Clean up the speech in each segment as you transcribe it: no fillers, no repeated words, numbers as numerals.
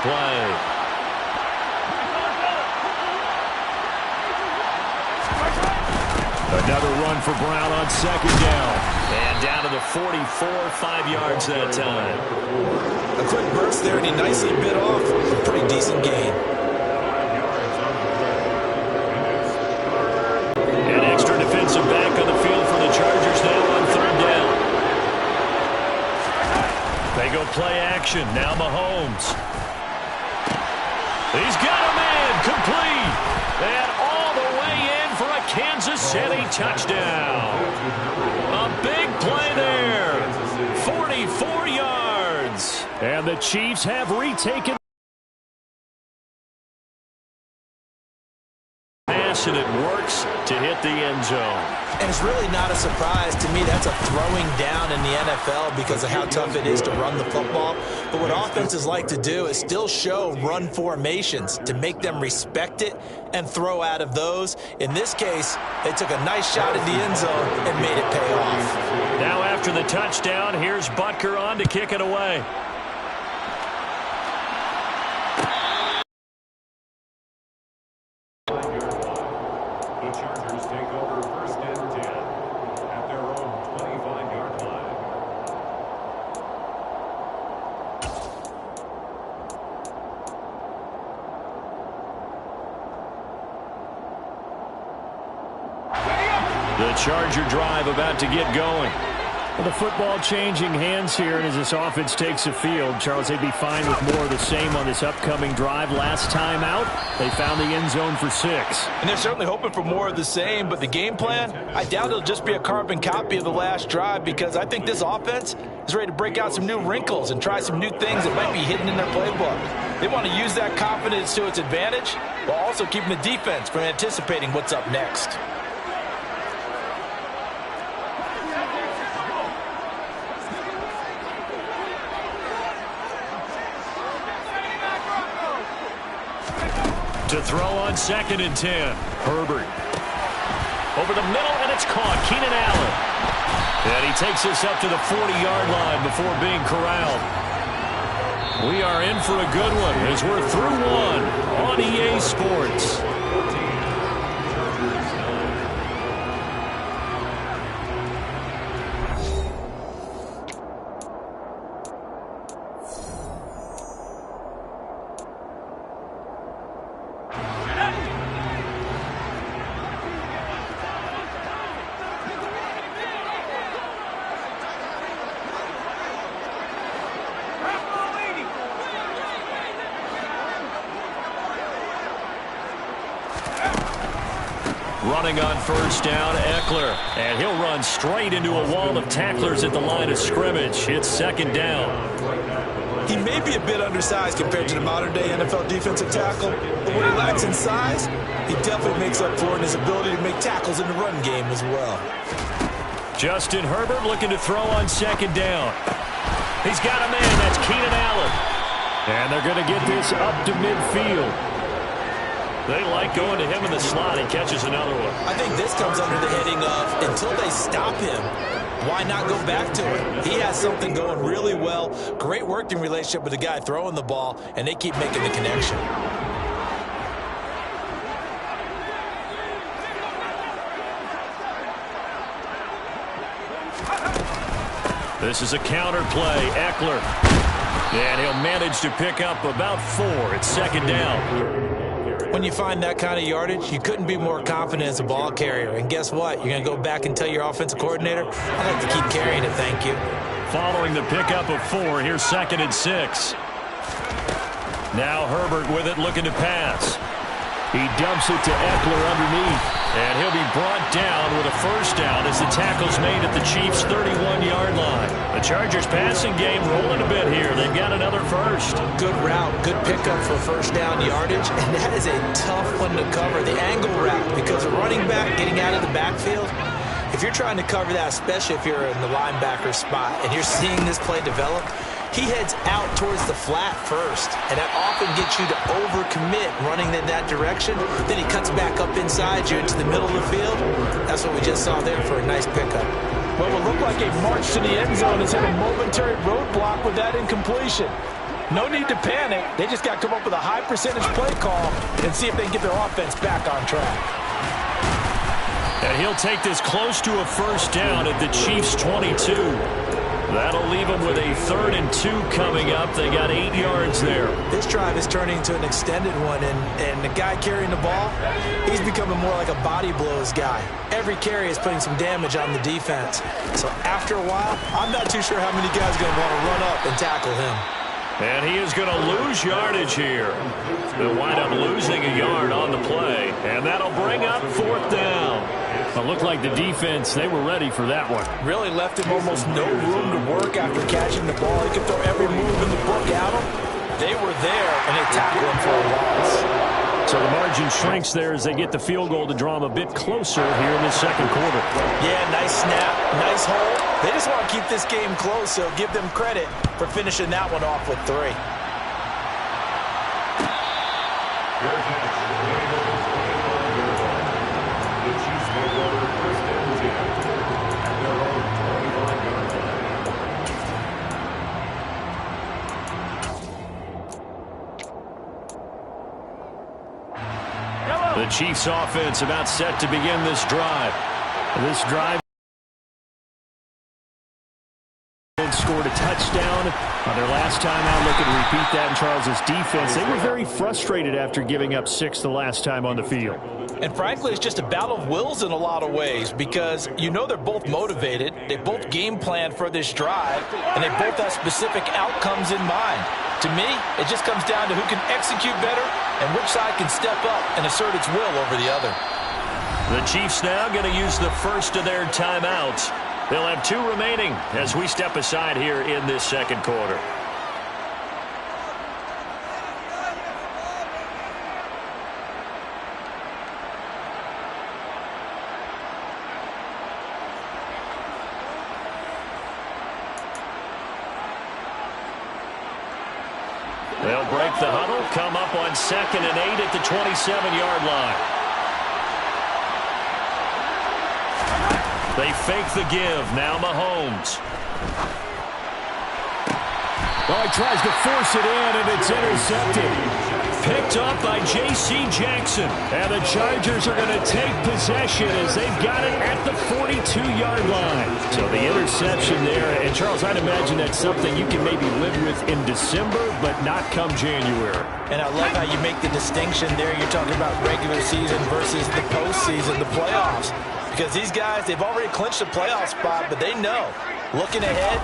play. Another run for Brown on second down. And down to the 44, 5 yards that time. A quick burst there, and he nicely bit off a pretty decent gain. An extra defensive back on the field for the Chargers now on third down. They go play action. Now Mahomes. He's got a man complete. And all the way in for a Kansas City touchdown. A big play there. 44 yards. And the Chiefs have retaken pass, and it works to hit the end zone. And it's really not a surprise to me. That's a throwing down in the NFL because of how tough it is to run the football. But what offenses like to do is still show run formations to make them respect it and throw out of those. In this case, they took a nice shot at the end zone and made it pay off. Now after the touchdown, here's Butker on to kick it away. The Charger drive about to get going. Well, the football changing hands here, and as this offense takes the field, Charles, they'd be fine with more of the same on this upcoming drive. Last time out, they found the end zone for 6. And they're certainly hoping for more of the same, but the game plan, I doubt it'll just be a carbon copy of the last drive, because I think this offense is ready to break out some new wrinkles and try some new things that might be hidden in their playbook. They want to use that confidence to its advantage while also keeping the defense from anticipating what's up next. To throw on 2nd and 10. Herbert. Over the middle, and it's caught. Keenan Allen. And he takes us up to the 40-yard line before being corralled. We are in for a good one as we're through one on EA Sports. Running on first down, Eckler. And he'll run straight into a wall of tacklers at the line of scrimmage. It's 2nd down. He may be a bit undersized compared to the modern-day NFL defensive tackle, but what he lacks in size, he definitely makes up for in his ability to make tackles in the run game as well. Justin Herbert looking to throw on 2nd down. He's got a man. That's Keenan Allen. And they're going to get this up to midfield. They like going to him in the slot. He catches another one. I think this comes under the heading of until they stop him, why not go back to it? He has something going really well. Great working relationship with the guy throwing the ball, and they keep making the connection. This is a counter play. Eckler. And he'll manage to pick up about 4. It's 2nd down. When you find that kind of yardage, you couldn't be more confident as a ball carrier. And guess what? You're going to go back and tell your offensive coordinator, I'd like to keep carrying it, thank you. Following the pickup of 4, here's 2nd and 6. Now Herbert with it, looking to pass. He dumps it to Eckler underneath. And he'll be brought down with a first down as the tackle's made at the Chiefs' 31-yard line. The Chargers passing game rolling a bit here. They've got another first. Good route, good pickup for first down yardage. And that is a tough one to cover, the angle route, because a running back getting out of the backfield, if you're trying to cover that, especially if you're in the linebacker spot and you're seeing this play develop, he heads out towards the flat first, and that often gets you to overcommit running in that direction. Then he cuts back up inside you into the middle of the field. That's what we just saw there for a nice pickup. Well, it looked like a march to the end zone has hit a momentary roadblock with that incompletion. No need to panic. They just got to come up with a high percentage play call and see if they can get their offense back on track. And he'll take this close to a first down at the Chiefs' 22. That'll leave them with a 3rd and 2 coming up. They got 8 yards there. This drive is turning into an extended one, and the guy carrying the ball, he's becoming more like a body blows guy. Every carry is putting some damage on the defense. So after a while, I'm not too sure how many guys are going to want to run up and tackle him. And he is going to lose yardage here. They'll wind up losing a yard on the play, and that'll bring up 4th down. It looked like the defense, they were ready for that one. Really left him almost no room to work after catching the ball. He could throw every move in the book at him. They were there, and they tackled him for a loss. So the margin shrinks there as they get the field goal to draw them a bit closer here in the second quarter. Yeah, nice snap, nice hold. They just want to keep this game close, so give them credit for finishing that one off with 3. The Chiefs offense about set to begin this drive. This drive scored a touchdown on their last time out. Looking to repeat that in Charles's defense. They were very frustrated after giving up 6 the last time on the field. And frankly, it's just a battle of wills in a lot of ways because you know they're both motivated. They both game planned for this drive, and they both have specific outcomes in mind. To me, it just comes down to who can execute better and which side can step up and assert its will over the other. The Chiefs now going to use the first of their timeouts. They'll have 2 remaining as we step aside here in this second quarter. They'll break the huddle, come up on 2nd and 8 at the 27-yard line. They fake the give. Now Mahomes. Oh, he tries to force it in, and it's intercepted. Picked up by J.C. Jackson. And the Chargers are going to take possession as they've got it at the 42-yard line. So the interception there. And, Charles, I'd imagine that's something you can maybe live with in December, but not come January. And I love how you make the distinction there. You're talking about regular season versus the postseason, the playoffs. Because these guys, they've already clinched a playoff spot, but they know, looking ahead,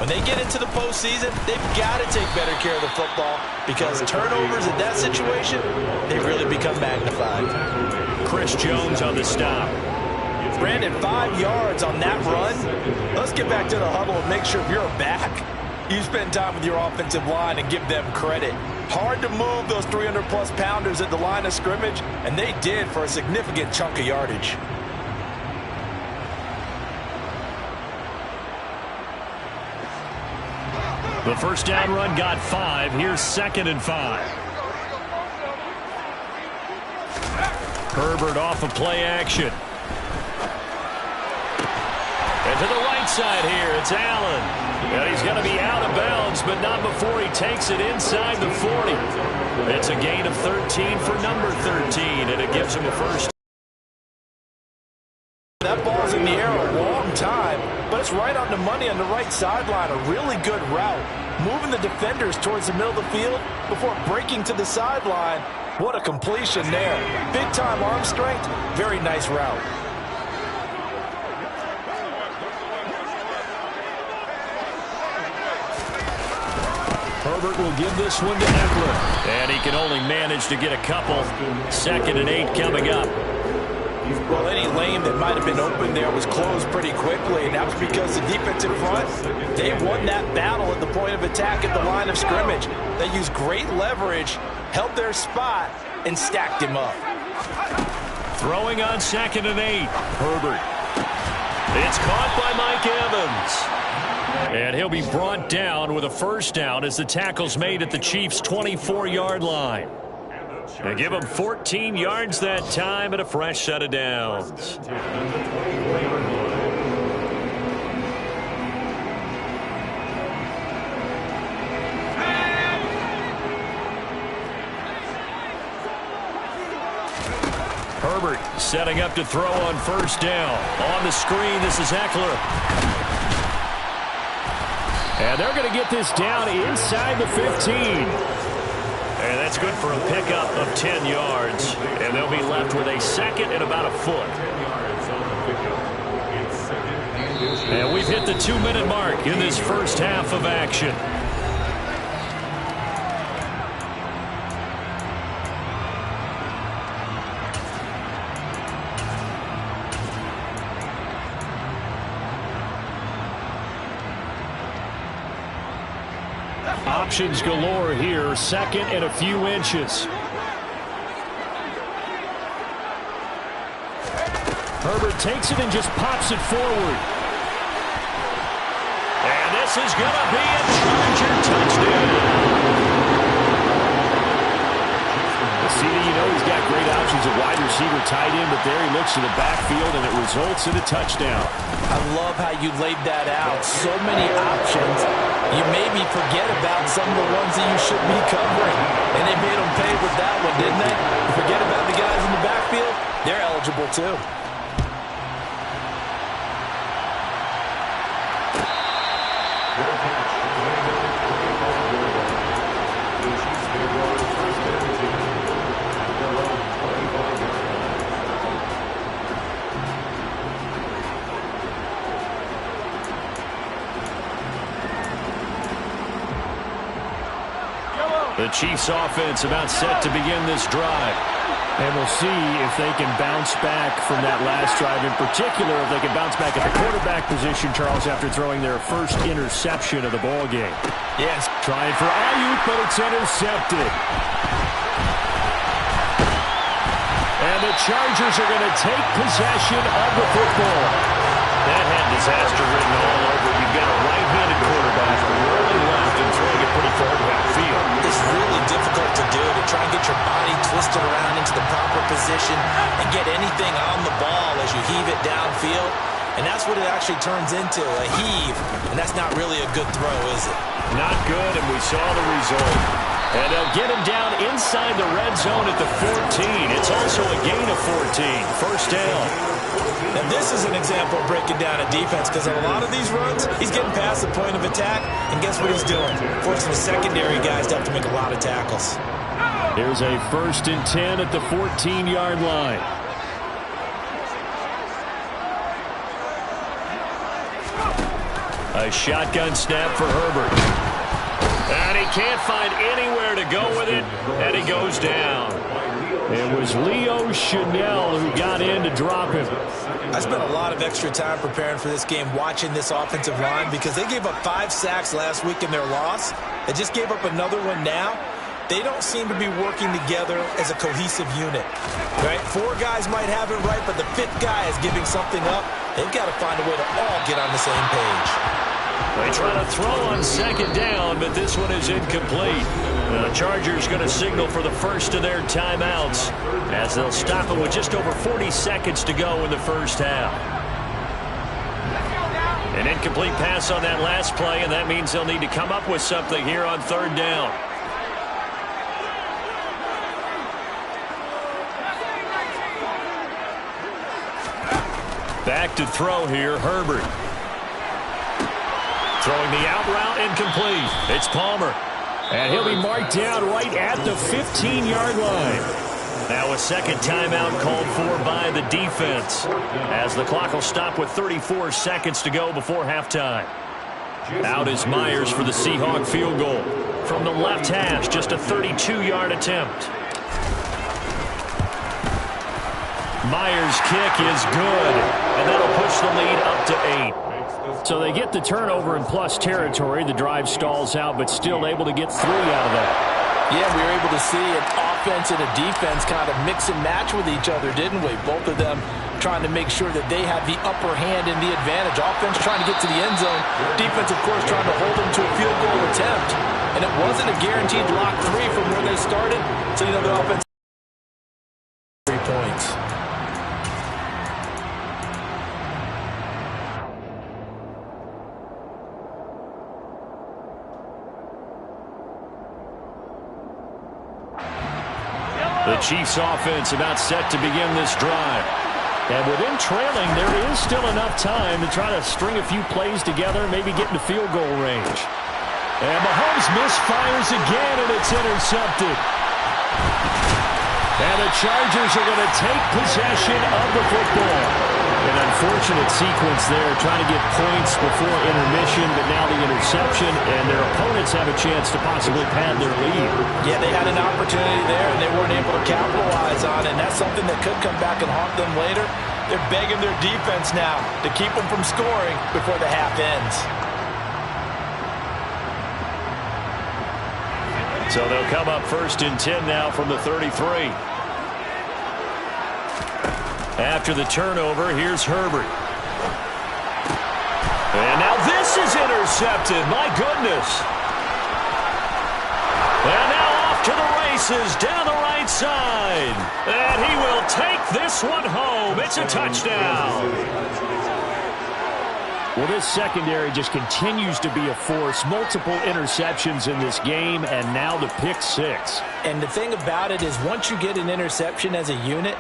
when they get into the postseason, they've got to take better care of the football because turnovers in that situation, they really become magnified. Chris Jones on the stop. Brandon, 5 yards on that run. Let's get back to the huddle and make sure if you're back, you spend time with your offensive line and give them credit. Hard to move those 300-plus pounders at the line of scrimmage, and they did for a significant chunk of yardage. The first down run got 5. Here's 2nd and 5. Herbert off of play action. And to the right side here, it's Allen. And he's going to be out of bounds, but not before he takes it inside the 40. It's a gain of 13 for number 13, and it gives him a first. That ball's in the air a long time, but it's right on the money on the right sideline. A really good route. Moving the defenders towards the middle of the field before breaking to the sideline. What a completion there. Big-time arm strength. Very nice route. Herbert will give this one to Eckler. And he can only manage to get a couple. 2nd and 8 coming up. Well, any lane that might have been open there was closed pretty quickly, and that was because the defensive front, they won that battle at the point of attack at the line of scrimmage. They used great leverage, held their spot, and stacked him up. Throwing on 2nd and 8. Herbert. It's caught by Mike Evans. And he'll be brought down with a first down as the tackle's made at the Chiefs' 24-yard line. And give him 14 yards that time and a fresh set of downs. Herbert setting up to throw on first down. On the screen, this is Eckler. And they're going to get this down inside the 15. And that's good for a pickup of 10 yards. And they'll be left with a second and about a foot. And we've hit the 2-minute mark in this first half of action. Options galore here. Second and a few inches. Herbert takes it and just pops it forward. And this is going to be a Charger touchdown. See, you know he's got great options at wide receiver, tight end, but there he looks to the backfield, and it results in a touchdown. I love how you laid that out. So many options. You maybe forget about some of the ones that you should be covering. And they made them pay with that one, didn't they? Forget about the guys in the backfield. They're eligible, too. The Chiefs offense about set to begin this drive. And we'll see if they can bounce back from that last drive. In particular, if they can bounce back at the quarterback position, Charles, after throwing their first interception of the ball game. Yes. Trying for Ayuk, but it's intercepted. And the Chargers are going to take possession of the football. That had disaster written all over. You've got a right-handed quarterback rolling left and throwing it pretty far downfield. It's really difficult to do, to try and get your body twisted around into the proper position and get anything on the ball as you heave it downfield. And that's what it actually turns into, a heave. And that's not really a good throw, is it? Not good, and we saw the result. And they'll get him down inside the red zone at the 14. It's also a gain of 14. First down. And this is an example of breaking down a defense, because on a lot of these runs, he's getting past the point of attack, and guess what he's doing? Forcing the secondary guys to have to make a lot of tackles. Here's a 1st and 10 at the 14-yard line. A shotgun snap for Herbert. And he can't find anywhere to go with it, and he goes down. It was Leo Chanel who got in to drop him. I spent a lot of extra time preparing for this game, watching this offensive line, because they gave up 5 sacks last week in their loss. They just gave up another one now. They don't seem to be working together as a cohesive unit, right? 4 guys might have it right, but the 5th guy is giving something up. They've got to find a way to all get on the same page. They try to throw on 2nd down, but this one is incomplete. The Chargers going to signal for the first of their timeouts as they'll stop it with just over 40 seconds to go in the first half. An incomplete pass on that last play, and that means they'll need to come up with something here on 3rd down. Back to throw here, Herbert. Throwing the out route, incomplete. It's Palmer. And he'll be marked down right at the 15-yard line. Now a second timeout called for by the defense, as the clock will stop with 34 seconds to go before halftime. Out is Myers for the Seahawk field goal. From the left hash, just a 32-yard attempt. Myers' kick is good, and that'll push the lead up to 8. So they get the turnover in plus territory. The drive stalls out, but still able to get 3 out of that. Yeah, we were able to see an offense and a defense kind of mix and match with each other, didn't we? Both of them trying to make sure that they have the upper hand and the advantage. Offense trying to get to the end zone. Defense, of course, trying to hold them to a field goal attempt. And it wasn't a guaranteed lock 3 from where they started. So, you know, the offense 3 points. The Chiefs offense about set to begin this drive. And within trailing, there is still enough time to try to string a few plays together, maybe get into field goal range. And Mahomes misfires again, and it's intercepted. And the Chargers are going to take possession of the football. An unfortunate sequence there, trying to get points before intermission, but now the interception, and their opponents have a chance to possibly pad their lead. Yeah, they had an opportunity there, and they weren't able to capitalize on it, and that's something that could come back and haunt them later. They're begging their defense now to keep them from scoring before the half ends. So they'll come up 1st and 10 now from the 33. After the turnover, here's Herbert. And now this is intercepted. My goodness. And now off to the races down the right side. And he will take this one home. It's a touchdown. Well, this secondary just continues to be a force. Multiple interceptions in this game, and now the pick 6. And the thing about it is once you get an interception as a unit,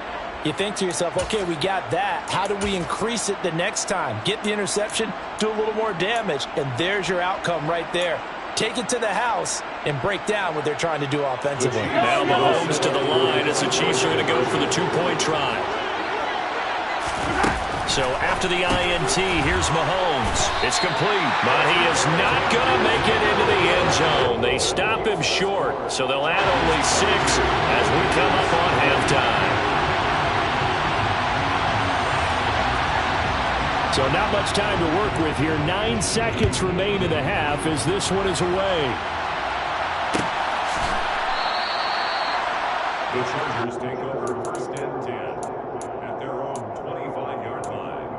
you think to yourself, okay, we got that. How do we increase it the next time? Get the interception, do a little more damage, and there's your outcome right there. Take it to the house and break down what they're trying to do offensively. Now Mahomes to the line as the Chiefs are going to go for the 2-point try. So after the INT, here's Mahomes. It's complete, but he is not going to make it into the end zone. They stop him short, so they'll add only 6 as we come up on halftime. So not much time to work with here. 9 seconds remain in the half as this one is away. The Chargers take over 1st and 10 at their own 25-yard line.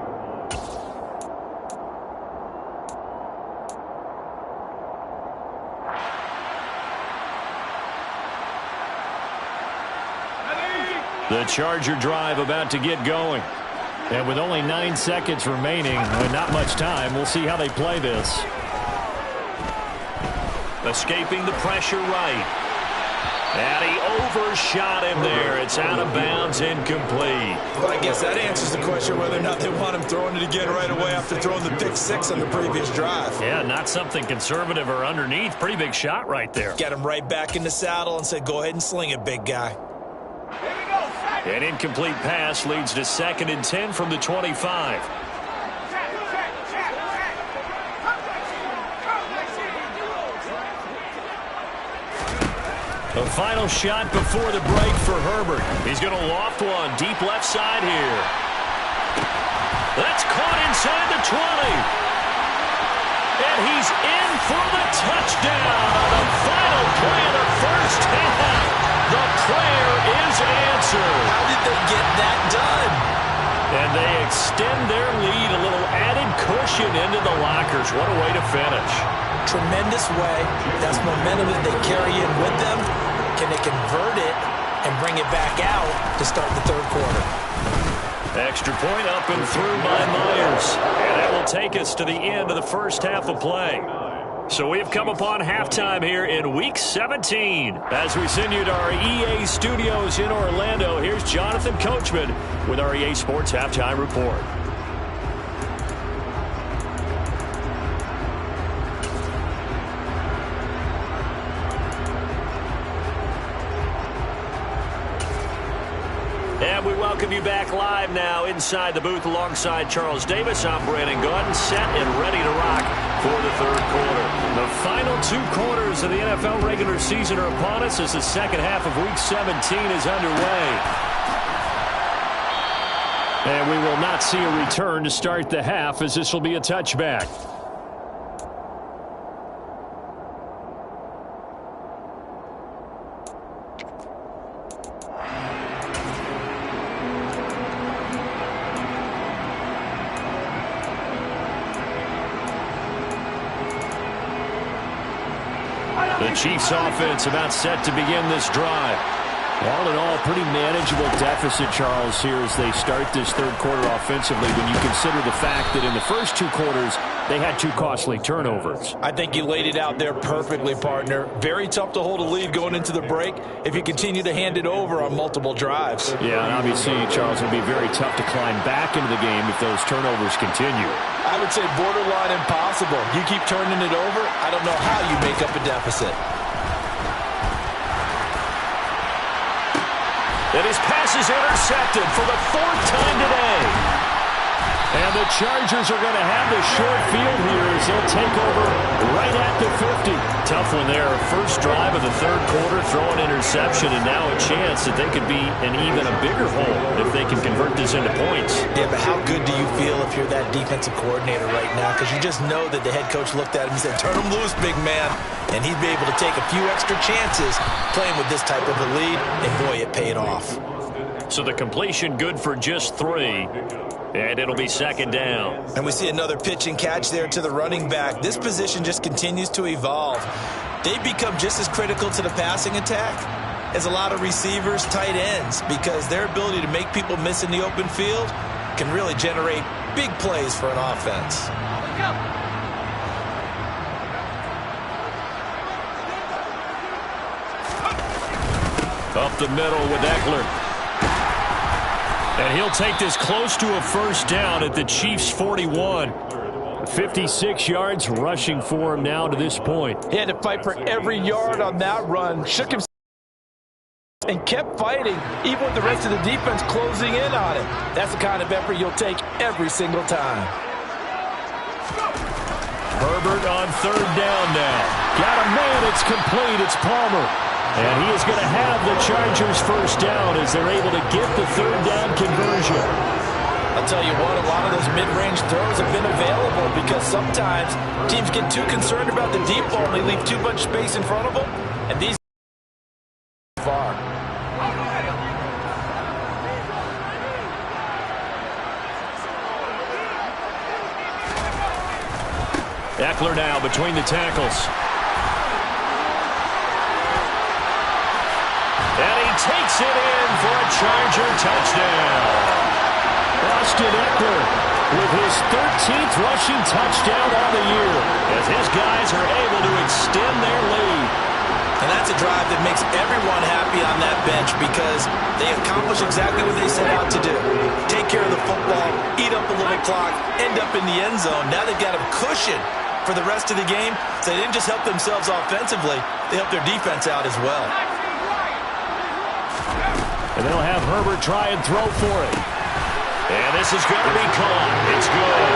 The Charger drive about to get going. And with only 9 seconds remaining, not much time, we'll see how they play this. Escaping the pressure right. And he overshot him there. It's out of bounds, incomplete. Well, I guess that answers the question whether or not they want him throwing it again right away after throwing the pick 6 on the previous drive. Yeah, not something conservative or underneath. Pretty big shot right there. Got him right back in the saddle and said, go ahead and sling it, big guy. An incomplete pass leads to 2nd and 10 from the 25. A final shot before the break for Herbert. He's going to loft one deep left side here. That's caught inside the 20. And he's in for the touchdown on the final play of the first half. The prayer is answered. How did they get that done? And they extend their lead, a little added cushion into the lockers. What a way to finish. Tremendous way. That's momentum that they carry in with them. Can they convert it and bring it back out to start the 3rd quarter? Extra point up and through by Myers. And that will take us to the end of the first half of play. So we have come upon halftime here in Week 17. As we send you to our EA studios in Orlando, here's Jonathan Coachman with our EA Sports Halftime Report. And we welcome you back live now inside the booth alongside Charles Davis. I'm Brandon Gaudin, set and ready to rock for the 3rd quarter. The final 2 quarters of the NFL regular season are upon us as the second half of Week 17 is underway. And we will not see a return to start the half as this will be a touchback. The Chiefs offense about set to begin this drive. All in all, pretty manageable deficit, Charles, here as they start this 3rd quarter offensively when you consider the fact that in the first 2 quarters, They had 2 costly turnovers. I think you laid it out there perfectly, partner. Very tough to hold a lead going into the break if you continue to hand it over on multiple drives. Yeah, and obviously, Charles, it'll be very tough to climb back into the game if those turnovers continue. I would say borderline impossible. You keep turning it over, I don't know how you make up a deficit. And his pass is intercepted for the 4th time today. And the Chargers are going to have the short field here as they'll take over right at the 50. Tough one there. First drive of the 3rd quarter, throw an interception, and now a chance that they could be in even a bigger hole if they can convert this into points. Yeah, but how good do you feel if you're that defensive coordinator right now? Because you just know that the head coach looked at him and said, turn him loose, big man. And he'd be able to take a few extra chances playing with this type of a lead, and boy, it paid off. So the completion good for just 3. And it'll be 2nd down. And we see another pitch and catch there to the running back. This position just continues to evolve. They've become just as critical to the passing attack as a lot of receivers, tight ends, because their ability to make people miss in the open field can really generate big plays for an offense. Let's go. Up the middle with Eckler. And he'll take this close to a 1st down at the Chiefs' 41. 56 yards rushing for him now to this point. He had to fight for every yard on that run. Shook himself and kept fighting, even with the rest of the defense closing in on him. That's the kind of effort you'll take every single time. Herbert on 3rd down now. Got a man. It's complete. It's Palmer. And he is going to have the Chargers' 1st down as they're able to get the 3rd down conversion. I'll tell you what, a lot of those mid-range throws have been available because sometimes teams get too concerned about the deep ball and they leave too much space in front of them. And these far. Eckler now between the tackles. And he takes it in for a Charger touchdown. Austin Eckler with his 13th rushing touchdown on the year as his guys are able to extend their lead. And that's a drive that makes everyone happy on that bench because they accomplish exactly what they set out to do. Take care of the football, eat up a little clock, end up in the end zone. Now they've got a cushion for the rest of the game. So they didn't just help themselves offensively, they helped their defense out as well. And they'll have Herbert try and throw for it. And this is going to be caught. It's good.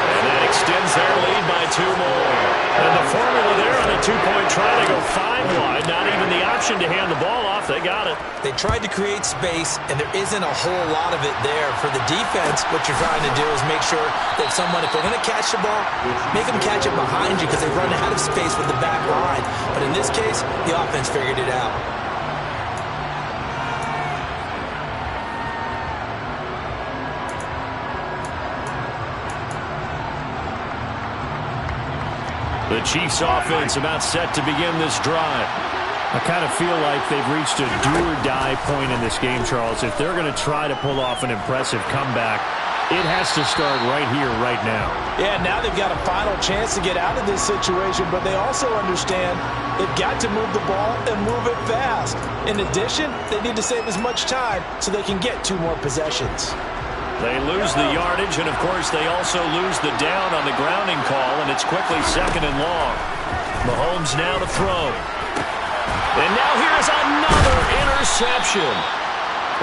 And that extends their lead by 2 more. And the formula there on the 2-point try to go 5 wide. Not even the option to hand the ball off. They got it. They tried to create space, and there isn't a whole lot of it there. For the defense, what you're trying to do is make sure that someone, if they're going to catch the ball, make them catch it behind you because they run out of space with the back line. But in this case, the offense figured it out. The Chiefs offense about set to begin this drive. I kind of feel like they've reached a do-or-die point in this game, Charles. If they're going to try to pull off an impressive comeback, it has to start right here, right now. Yeah, now they've got a final chance to get out of this situation, but they also understand they've got to move the ball and move it fast. In addition, they need to save as much time so they can get 2 more possessions. They lose the yardage, and, of course, they also lose the down on the grounding call, and it's quickly 2nd and long. Mahomes now to throw. And now here's another interception.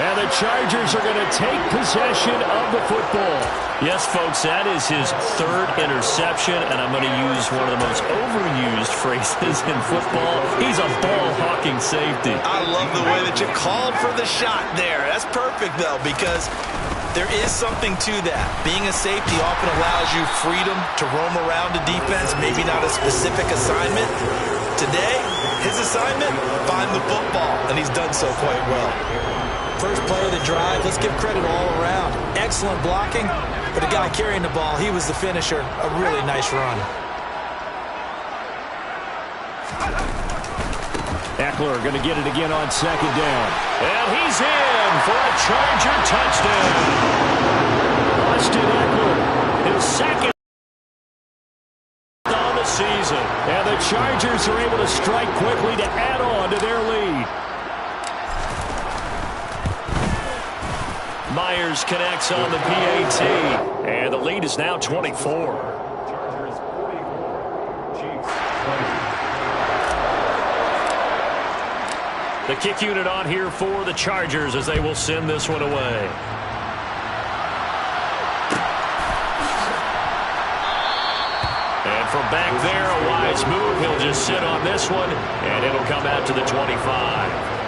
And the Chargers are going to take possession of the football. Yes, folks, that is his 3rd interception, and I'm going to use one of the most overused phrases in football. He's a ball-hawking safety. I love the way that you called for the shot there. That's perfect, though, because there is something to that. Being a safety often allows you freedom to roam around the defense, maybe not a specific assignment. Today, his assignment, find the football, and he's done so quite well. First play of the drive, let's give credit all around. Excellent blocking, but the guy carrying the ball, he was the finisher. A really nice run. Eckler going to get it again on 2nd down. And he's in for a Charger touchdown. Austin Eckler, his 2nd Chargers are able to strike quickly to add on to their lead. Myers connects on the PAT, and the lead is now 24. Chargers 44, Chiefs 20. The kick unit on here for the Chargers as they will send this one away. And from back there, a wise move. He'll just sit on this one, and it'll come out to the 25.